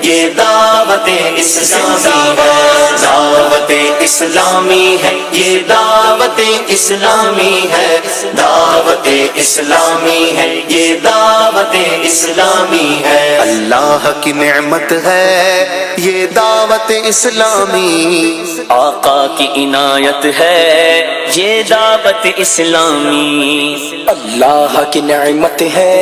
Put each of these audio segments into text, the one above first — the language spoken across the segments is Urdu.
یہ دعوت اسلامی ہے، دعوت اسلامی ہے، یہ دعوت اسلامی ہے، دعوت اسلامی ہے، یہ دعوت اسلامی ہے۔ اللہ کی نعمت ہے یہ دعوت اسلامی، آقا کی عنایت ہے یہ دعوت اسلامی، اللہ کی نعمت ہے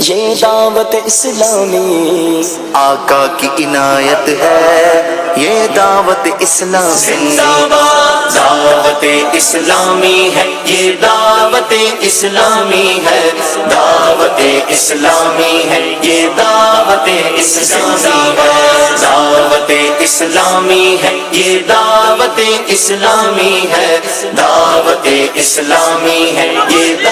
یہ دعوت اسلامی، آقا کی عنایت ہے یہ دعوت اسلامی۔ زندہ باد دعوت اسلامی ہے، یہ دعوت اسلامی ہے، دعوت اسلامی ہے، یہ دعوت اسلامی ہے، دعوت اسلامی ہے، یہ دعوت اسلامی ہے، دعوت اسلامی ہے، یہ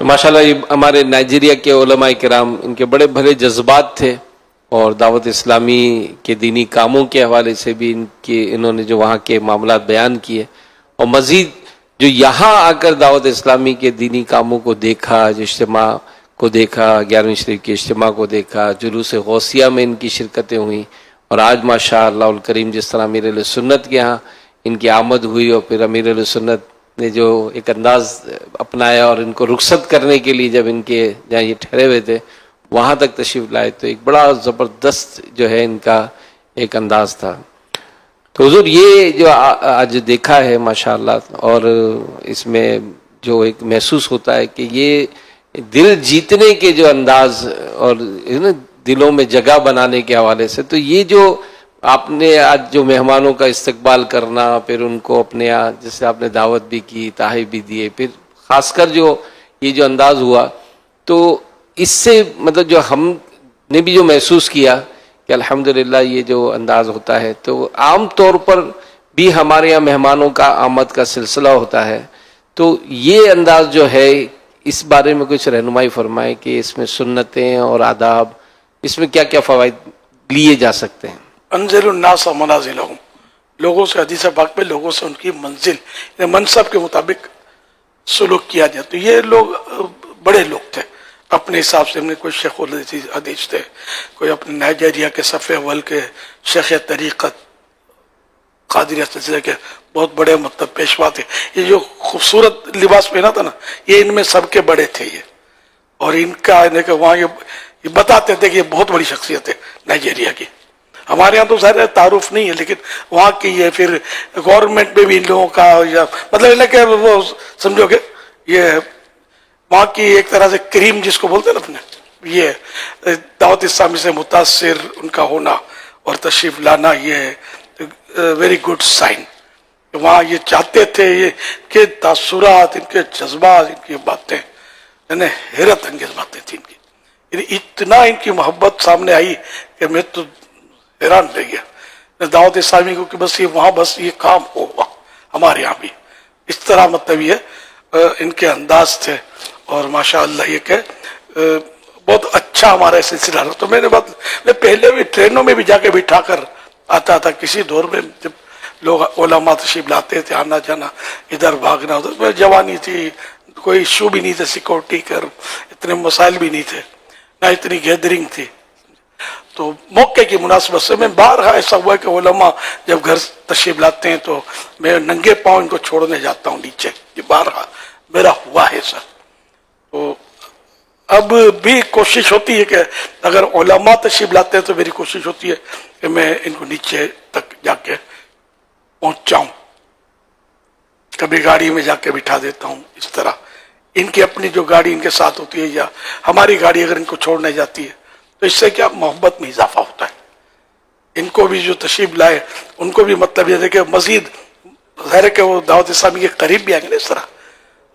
ماشاءاللہ یہ ہمارے نائجیریا کے علماء کرام، ان کے بڑے بھلے جذبات تھے، اور دعوت اسلامی کے دینی کاموں کے حوالے سے بھی انہوں نے جو وہاں کے معاملات بیان کیے، اور مزید جو یہاں آ کر دعوت اسلامی کے دینی کاموں کو دیکھا، جو اجتماع کو دیکھا، 11ویں شریف کے اجتماع کو دیکھا، جلوس غوثیہ میں ان کی شرکتیں ہوئیں، اور آج ماشاء اللہ الکریم جس طرح امیر اہل سنت کے یہاں ان کی آمد ہوئی، اور پھر امیر اہل سنت نے جو ایک انداز اپنایا اور ان کو رخصت کرنے کے لیے جب ان کے جہاں یہ ٹھہرے ہوئے تھے وہاں تک تشریف لائے، تو ایک بڑا زبردست جو ہے ان کا ایک انداز تھا۔ تو حضور یہ جو آج دیکھا ہے ماشاءاللہ، اور اس میں جو ایک محسوس ہوتا ہے کہ یہ دل جیتنے کے جو انداز اور دلوں میں جگہ بنانے کے حوالے سے، تو یہ جو آپ نے آج جو مہمانوں کا استقبال کرنا، پھر ان کو اپنے یہاں جیسے آپ نے دعوت بھی کی، تحائف بھی دیے، پھر خاص کر جو یہ جو انداز ہوا، تو اس سے مطلب جو ہم نے بھی جو محسوس کیا کہ الحمدللہ یہ جو انداز ہوتا ہے، تو عام طور پر بھی ہمارے یہاں مہمانوں کا آمد کا سلسلہ ہوتا ہے، تو یہ انداز جو ہے اس بارے میں کچھ رہنمائی فرمائے کہ اس میں سنتیں اور آداب، اس میں کیا کیا فوائد لیے جا سکتے ہیں؟ انزل الناس منازلہم، لوگوں سے حدیث پاک میں لوگوں سے ان کی منزل یعنی منصب کے مطابق سلوک کیا جائے۔ تو یہ لوگ بڑے لوگ تھے اپنے حساب سے، ہم نے کوئی شیخ الحدیث تھے، کوئی اپنے نائجیریا کے صف اول کے شیخ طریقت قادریہ سلسلے کے بہت بڑے مطلب پیشوا تھے۔ یہ جو خوبصورت لباس پہنا تھا نا، یہ ان میں سب کے بڑے تھے یہ، اور ان کا وہاں یہ بتاتے تھے کہ یہ بہت بڑی شخصیت ہے نائجیریا کی۔ ہمارے ہاں تو ظاہر تعارف نہیں ہے، لیکن وہاں کی یہ پھر گورنمنٹ میں بھی ان لوگوں کا یا مطلب کہ وہ سمجھو کہ یہ وہاں کی ایک طرح سے کریم جس کو بولتے ہیں نا اپنے، یہ دعوت اسلامی سے متاثر ان کا ہونا اور تشریف لانا، یہ ویری گڈ سائن۔ وہاں یہ چاہتے تھے یہ کہ تاثرات، ان کے جذبات، ان کی باتیں یعنی حیرت انگیز باتیں تھیں ان کی، یعنی اتنا ان کی محبت سامنے آئی کہ میں تو حیران رہ گیا دعوت اسلامی کو کہ بس یہ وہاں بس یہ کام ہوا، ہمارے یہاں بھی اس طرح مطلب یہ ان کے انداز تھے۔ اور ماشاءاللہ یہ کہ بہت اچھا ہمارا سلسلہ رہا۔ تو میں پہلے بھی ٹرینوں میں بھی جا کے بٹھا کر آتا تھا، کسی دور میں جب لوگ علماء تشریف لاتے تھے، آنا جانا ادھر بھاگنا ادھر، جوانی تھی، کوئی ایشو بھی نہیں تھا سیکورٹی کر، اتنے مسائل بھی نہیں تھے، نہ اتنی گیدرنگ تھی۔ تو موقع کی مناسبت سے میں بارہا ایسا ہوا کہ علماء جب گھر تشریف لاتے ہیں تو میں ننگے پاؤں ان کو چھوڑنے جاتا ہوں نیچے، یہ بارہا میرا ہوا ہے سر۔ تو اب بھی کوشش ہوتی ہے کہ اگر علماء تشریف لاتے ہیں تو میری کوشش ہوتی ہے کہ میں ان کو نیچے تک جا کے پہنچ جاؤں، کبھی گاڑی میں جا کے بٹھا دیتا ہوں اس طرح۔ ان کی اپنی جو گاڑی ان کے ساتھ ہوتی ہے یا ہماری گاڑی اگر ان کو چھوڑنے جاتی ہے تو اس سے کیا محبت میں اضافہ ہوتا ہے۔ ان کو بھی جو تشریف لائے ان کو بھی مطلب یہ ہے کہ مزید ظاہر ہے کہ وہ دعوت اسلامی کے قریب بھی آئیں گے اس طرح،